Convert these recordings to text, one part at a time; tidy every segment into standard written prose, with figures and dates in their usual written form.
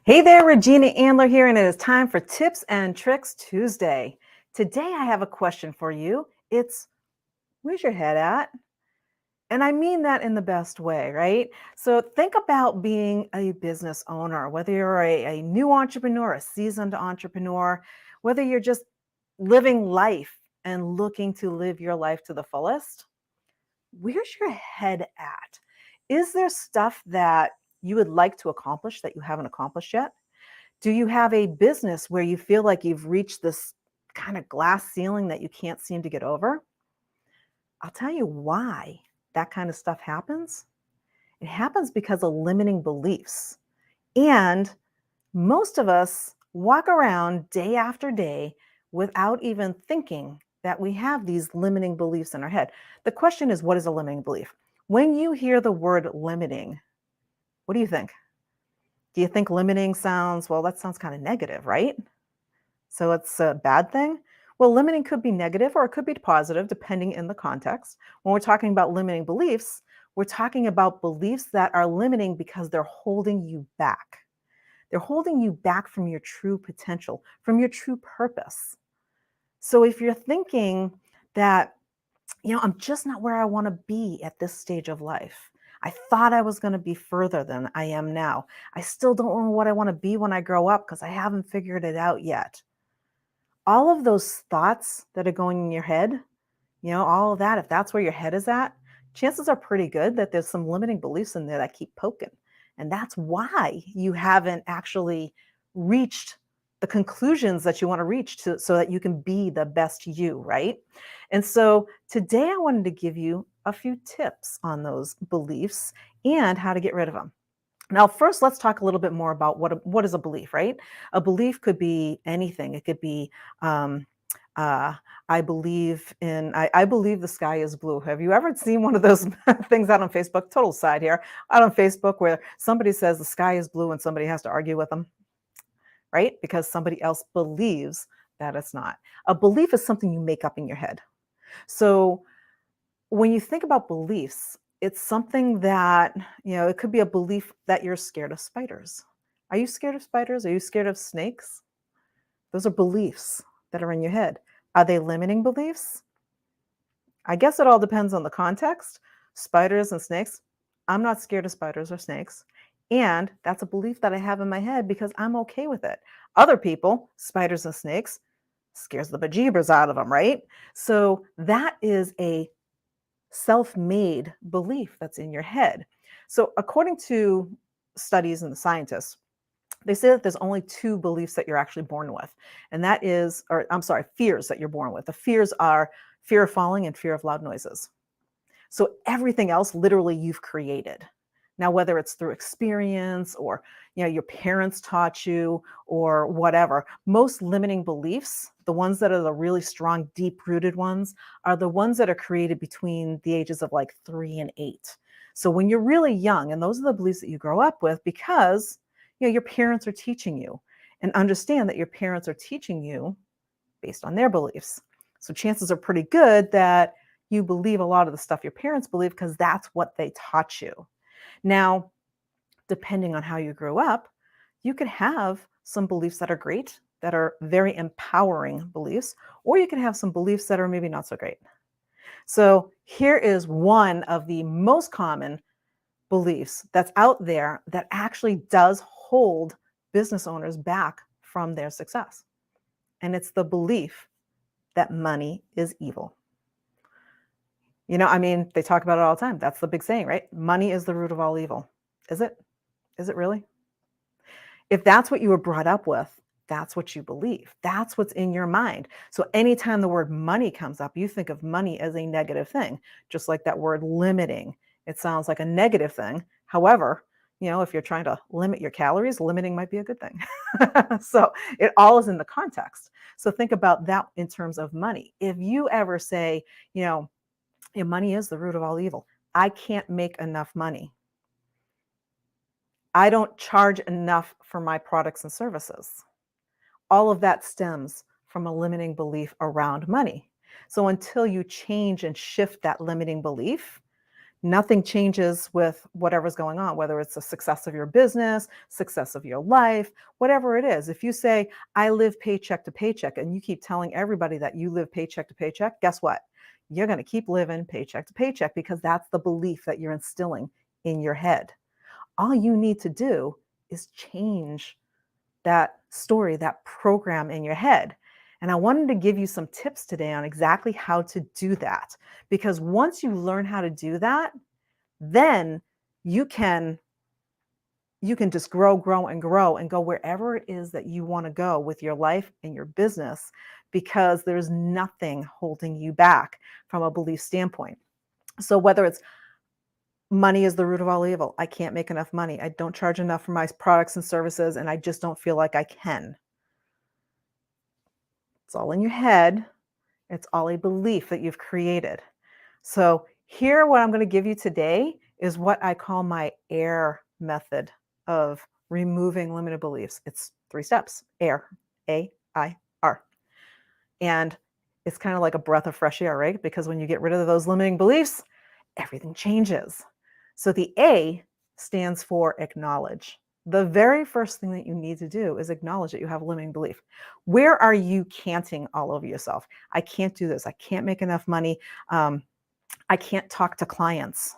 Hey there, Regina Andler here, and it is time for Tips and Tricks Tuesday. Today I have a question for you. It's where's your head at? And I mean that in the best way, right? So think about being a business owner, whether you're a new entrepreneur, a seasoned entrepreneur, whether you're just living life and looking to live your life to the fullest. Where's your head at? Is there stuff that you would like to accomplish that you haven't accomplished yet? Do you have a business where you feel like you've reached this kind of glass ceiling that you can't seem to get over? I'll tell you why that kind of stuff happens. It happens because of limiting beliefs. And most of us walk around day after day without even thinking that we have these limiting beliefs in our head. The question is, what is a limiting belief? When you hear the word limiting, what do you think? Do you think limiting sounds, well, that sounds kind of negative, right? So it's a bad thing? Well, limiting could be negative or it could be positive, depending in the context. When we're talking about limiting beliefs, we're talking about beliefs that are limiting because they're holding you back. They're holding you back from your true potential, from your true purpose. So if you're thinking that, I'm just not where I want to be at this stage of life. I thought I was going to be further than I am now. I still don't know what I want to be when I grow up because I haven't figured it out yet. All of those thoughts that are going in your head, all of that, if that's where your head is at, chances are pretty good that there's some limiting beliefs in there that keep poking. And that's why you haven't actually reached the conclusions that you want to reach so that you can be the best you, right? And so today I wanted to give you a few tips on those beliefs and how to get rid of them. Now, first, let's talk a little bit more about what is a belief, right? A belief could be anything. It could be, um, uh, I believe the sky is blue. Have you ever seen one of those things out on Facebook? Total side here, out on Facebook where somebody says the sky is blue and somebody has to argue with them, right? Because somebody else believes that it's not. A belief is something you make up in your head. So when you think about beliefs, it's something that, it could be a belief that you're scared of spiders. Are you scared of spiders? Are you scared of snakes? Those are beliefs that are in your head. Are they limiting beliefs? I guess it all depends on the context. Spiders and snakes, I'm not scared of spiders or snakes. And that's a belief that I have in my head because I'm okay with it. Other people, spiders and snakes, scares the bejeebers out of them, right? So that is a self-made belief that's in your head. So according to studies and the scientists, they say that there's only two beliefs that you're actually born with. And that is, or I'm sorry, fears that you're born with. The fears are fear of falling and fear of loud noises. So everything else literally you've created. Now, whether it's through experience or your parents taught you or whatever, most limiting beliefs, the ones that are the really strong, deep-rooted ones, are the ones that are created between the ages of like 3 and 8. So when you're really young, and those are the beliefs that you grow up with because your parents are teaching you, and understand that your parents are teaching you based on their beliefs. So chances are pretty good that you believe a lot of the stuff your parents believe because that's what they taught you. Now, depending on how you grew up, you could have some beliefs that are great, that are very empowering beliefs, or you can have some beliefs that are maybe not so great. So here is one of the most common beliefs that's out there that actually does hold business owners back from their success. And it's the belief that money is evil. They talk about it all the time. That's the big saying, right? Money is the root of all evil. Is it? Is it really? If that's what you were brought up with, that's what you believe. That's what's in your mind. So anytime the word money comes up, you think of money as a negative thing, just like that word limiting. It sounds like a negative thing. However, if you're trying to limit your calories, limiting might be a good thing. So it all is in the context. So think about that in terms of money. If you ever say, money is the root of all evil. I can't make enough money. I don't charge enough for my products and services. All of that stems from a limiting belief around money. So until you change and shift that limiting belief, Nothing changes with whatever's going on, whether it's the success of your business, success of your life, whatever it is. If you say, I live paycheck to paycheck, and you keep telling everybody that you live paycheck to paycheck, guess what? You're going to keep living paycheck to paycheck because that's the belief that you're instilling in your head. All you need to do is change that story, that program in your head. And I wanted to give you some tips today on exactly how to do that. Because once you learn how to do that, then you can just grow and grow and go wherever it is that you want to go with your life and your business, because there's nothing holding you back from a belief standpoint. So whether it's money is the root of all evil, I can't make enough money, I don't charge enough for my products and services, and I just don't feel like I can. It's all in your head. It's all a belief that you've created. So here, what I'm going to give you today is what I call my AIR method of removing limited beliefs. It's 3 steps. AIR, AIR. And it's kind of like a breath of fresh air, right? Because when you get rid of those limiting beliefs, everything changes. So the A stands for acknowledge. The very first thing that you need to do is acknowledge that you have a limiting belief. Where are you canting all over yourself? I can't do this. I can't make enough money. I can't talk to clients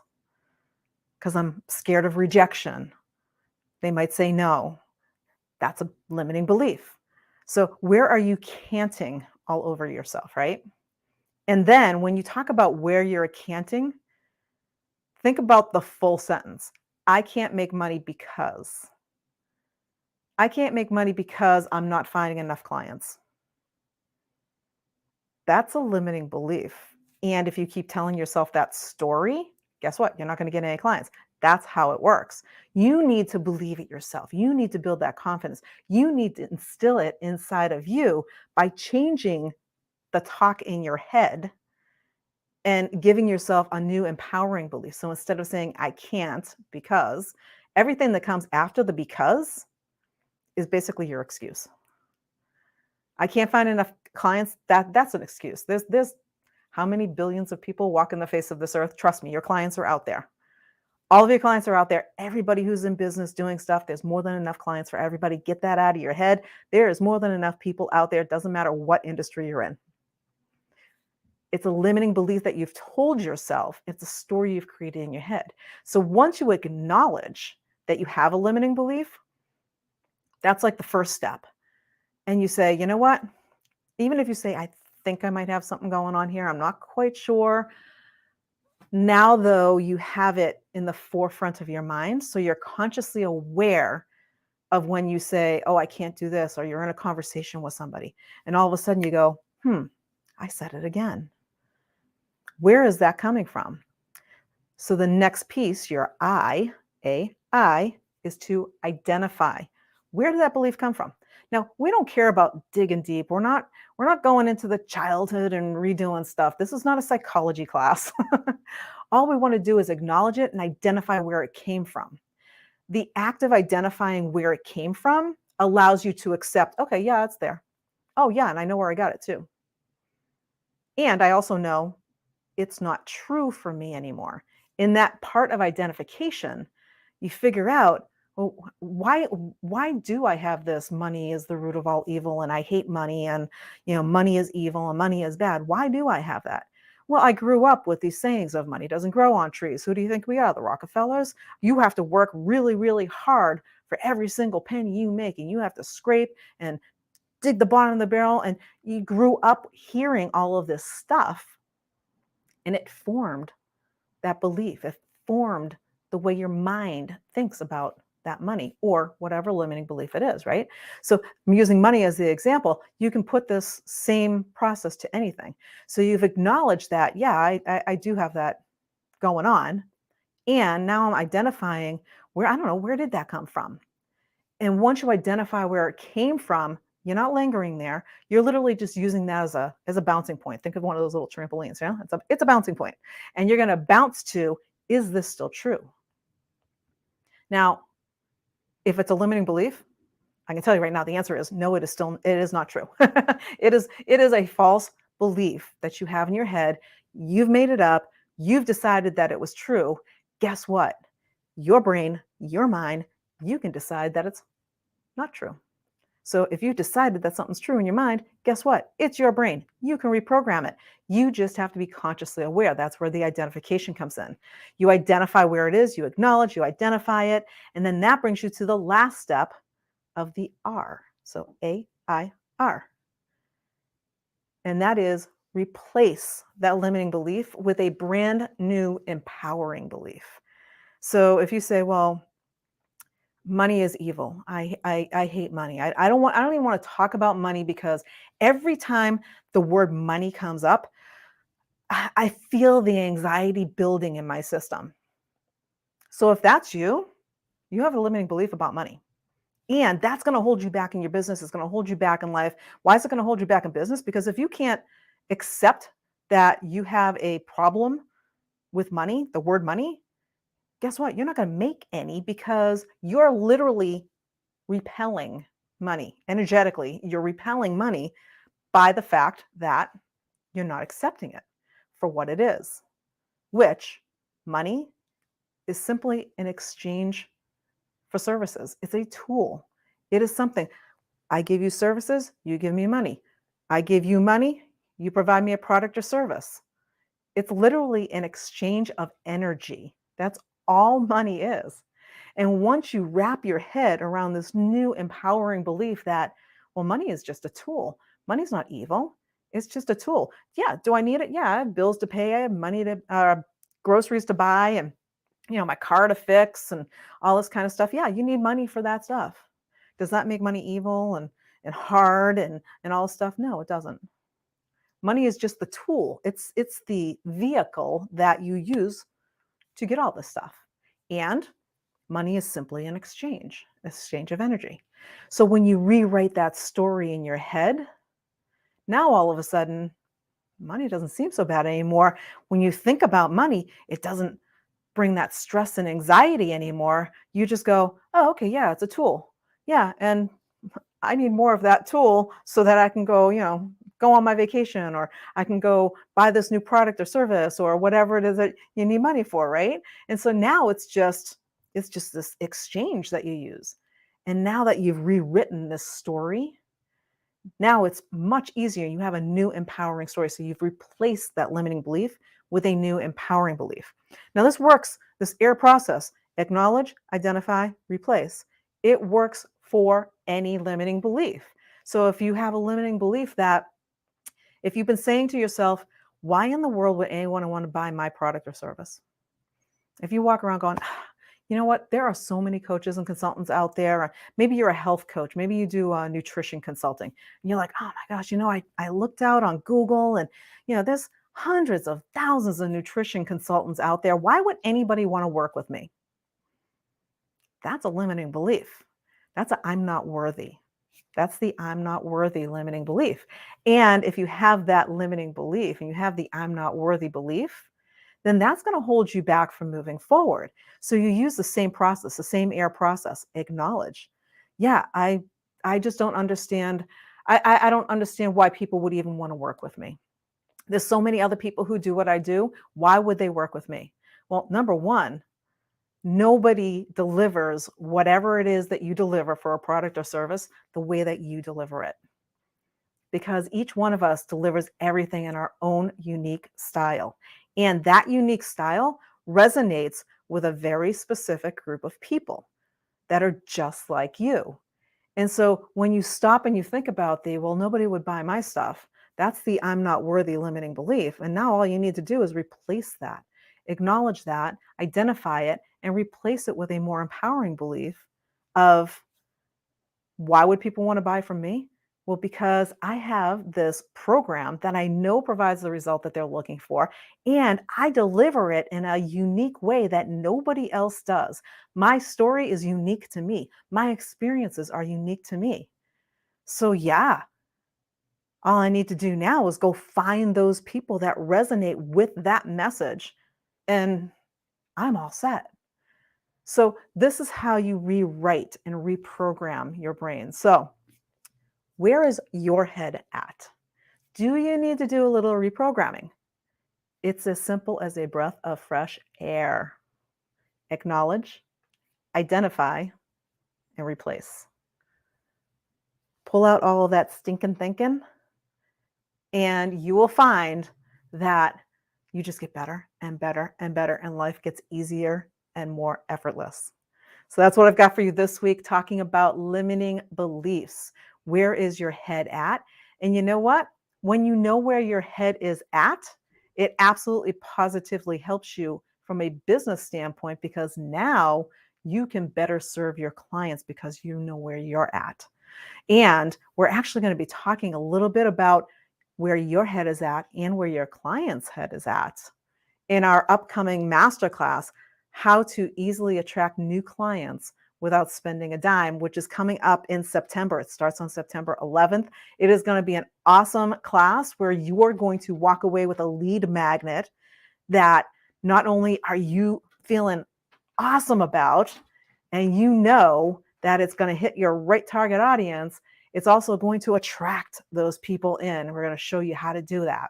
because I'm scared of rejection. They might say no. That's a limiting belief. So where are you canting all over yourself, right? And then when you talk about where you're canting, think about the full sentence. I can't make money because. I can't make money because I'm not finding enough clients. That's a limiting belief. And if you keep telling yourself that story, guess what? You're not going to get any clients. That's how it works. You need to believe it yourself. You need to build that confidence. You need to instill it inside of you by changing the talk in your head and giving yourself a new empowering belief. So instead of saying, I can't because, everything that comes after the because is basically your excuse. I can't find enough clients. That's an excuse. There's how many billions of people walk in the face of this earth? Trust me, your clients are out there. All of your clients are out there. Everybody who's in business doing stuff, there's more than enough clients for everybody. Get that out of your head. There is more than enough people out there. It doesn't matter what industry you're in. It's a limiting belief that you've told yourself. It's a story you've created in your head. So once you acknowledge that you have a limiting belief, that's like the first step. And you say, you know what? Even if you say, I think I might have something going on here, I'm not quite sure. Now, though, you have it in the forefront of your mind. So you're consciously aware of when you say, oh, I can't do this, or you're in a conversation with somebody. And all of a sudden you go, I said it again. Where is that coming from? So the next piece, your I, is to identify. Where did that belief come from? Now, we don't care about digging deep. We're not going into the childhood and redoing stuff. This is not a psychology class. All we want to do is acknowledge it and identify where it came from. The act of identifying where it came from allows you to accept, okay, yeah, it's there. Oh, yeah, and I know where I got it too. And I also know it's not true for me anymore. In that part of identification, you figure out, well, why do I have this money is the root of all evil and I hate money and money is evil and money is bad? Why do I have that? Well, I grew up with these sayings of money doesn't grow on trees. Who do you think we are? The Rockefellers? You have to work really, really hard for every single penny you make, and you have to scrape and dig the bottom of the barrel. And you grew up hearing all of this stuff, and it formed that belief. It formed the way your mind thinks about that money or whatever limiting belief it is, right? So I'm using money as the example. You can put this same process to anything. So you've acknowledged that, yeah, I do have that going on. And now I'm identifying where, I don't know, where did that come from? And once you identify where it came from, you're not lingering there. You're literally just using that as a bouncing point. Think of one of those little trampolines. Yeah, it's a bouncing point, and you're going to bounce to, is this still true? Now, if it's a limiting belief, I can tell you right now, the answer is no. It is not true. It is a false belief that you have in your head. You've made it up. You've decided that it was true. Guess what? Your brain, your mind, you can decide that it's not true. So if you decided that something's true in your mind, guess what? It's your brain. You can reprogram it. You just have to be consciously aware. That's where the identification comes in. You identify where it is, you acknowledge, you identify it, and then that brings you to the last step of the R. So AIR. And that is replace that limiting belief with a brand new empowering belief. So if you say, well, money is evil. I hate money. I don't even want to talk about money because every time the word money comes up, I feel the anxiety building in my system. So if that's you, you have a limiting belief about money. And that's going to hold you back in your business. It's going to hold you back in life. Why is it going to hold you back in business? Because if you can't accept that you have a problem with money, the word money, guess what? You're not going to make any because you're literally repelling money energetically. You're repelling money by the fact that you're not accepting it for what it is, which money is simply an exchange for services. It's a tool. It is something. I give you services, you give me money. I give you money, you provide me a product or service. It's literally an exchange of energy. That's all money is. And once you wrap your head around this new empowering belief that, well, money is just a tool, money's not evil. It's just a tool. Yeah. Do I need it? Yeah. I have bills to pay. I have money to, groceries to buy and, my car to fix and all this kind of stuff. Yeah. You need money for that stuff. Does that make money evil and hard and all this stuff? No, it doesn't. Money is just the tool. It's the vehicle that you use to get all this stuff. And money is simply an exchange of energy. So when you rewrite that story in your head, now all of a sudden, money doesn't seem so bad anymore. When you think about money, it doesn't bring that stress and anxiety anymore. You just go, oh, okay, yeah, it's a tool. Yeah, and I need more of that tool so that I can go, go on my vacation or I can go buy this new product or service or whatever it is that you need money for, right? And so now it's just this exchange that you use. And now that you've rewritten this story, now it's much easier. You have a new empowering story. So you've replaced that limiting belief with a new empowering belief. Now this works, this AIR process, acknowledge, identify, replace. It works for any limiting belief. So if you have a limiting belief that if you've been saying to yourself, why in the world would anyone want to buy my product or service? If you walk around going, you know what, there are so many coaches and consultants out there. Or maybe you're a health coach. Maybe you do nutrition consulting. And you're like, oh my gosh, I looked out on Google and, there's hundreds of thousands of nutrition consultants out there. Why would anybody want to work with me? That's a limiting belief. That's a I'm not worthy. That's the I'm not worthy limiting belief. And if you have that limiting belief and you have the I'm not worthy belief, then that's going to hold you back from moving forward. So you use the same process, the same AIR process, acknowledge. Yeah, I just don't understand. I don't understand why people would even want to work with me. There's so many other people who do what I do. Why would they work with me? Well, number one, nobody delivers whatever it is that you deliver for a product or service the way that you deliver it. Because each one of us delivers everything in our own unique style. And that unique style resonates with a very specific group of people that are just like you. And so when you stop and you think about well, nobody would buy my stuff, that's the I'm not worthy limiting belief. And now all you need to do is replace that, acknowledge that, identify it, and replace it with a more empowering belief of why would people want to buy from me? Well, because I have this program that I know provides the result that they're looking for, and I deliver it in a unique way that nobody else does. My story is unique to me. My experiences are unique to me. So, yeah, all I need to do now is go find those people that resonate with that message, and I'm all set. So, this is how you rewrite and reprogram your brain. So, where is your head at? Do you need to do a little reprogramming? It's as simple as a breath of fresh air. Acknowledge, identify, and replace. Pull out all of that stinking thinking, and you will find that you just get better and better and better, and life gets easier and more effortless. So that's what I've got for you this week, talking about limiting beliefs. Where is your head at? And you know what? When you know where your head is at, it absolutely positively helps you from a business standpoint, because now you can better serve your clients because you know where you're at. And we're actually going to be talking a little bit about where your head is at and where your client's head is at in our upcoming masterclass, How to Easily Attract New Clients Without Spending a Dime, which is coming up in September. It starts on September 11th. It is going to be an awesome class where you are going to walk away with a lead magnet that not only are you feeling awesome about, and you know that it's going to hit your right target audience, it's also going to attract those people in. We're going to show you how to do that.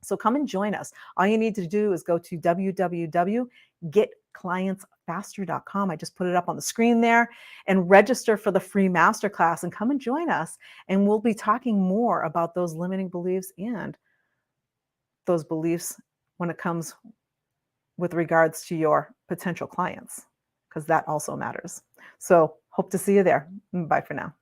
So come and join us. All you need to do is go to www.getclientsfaster.com. I just put it up on the screen there, and register for the free masterclass and come and join us. And we'll be talking more about those limiting beliefs and those beliefs when it comes with regards to your potential clients, because that also matters. So hope to see you there. Bye for now.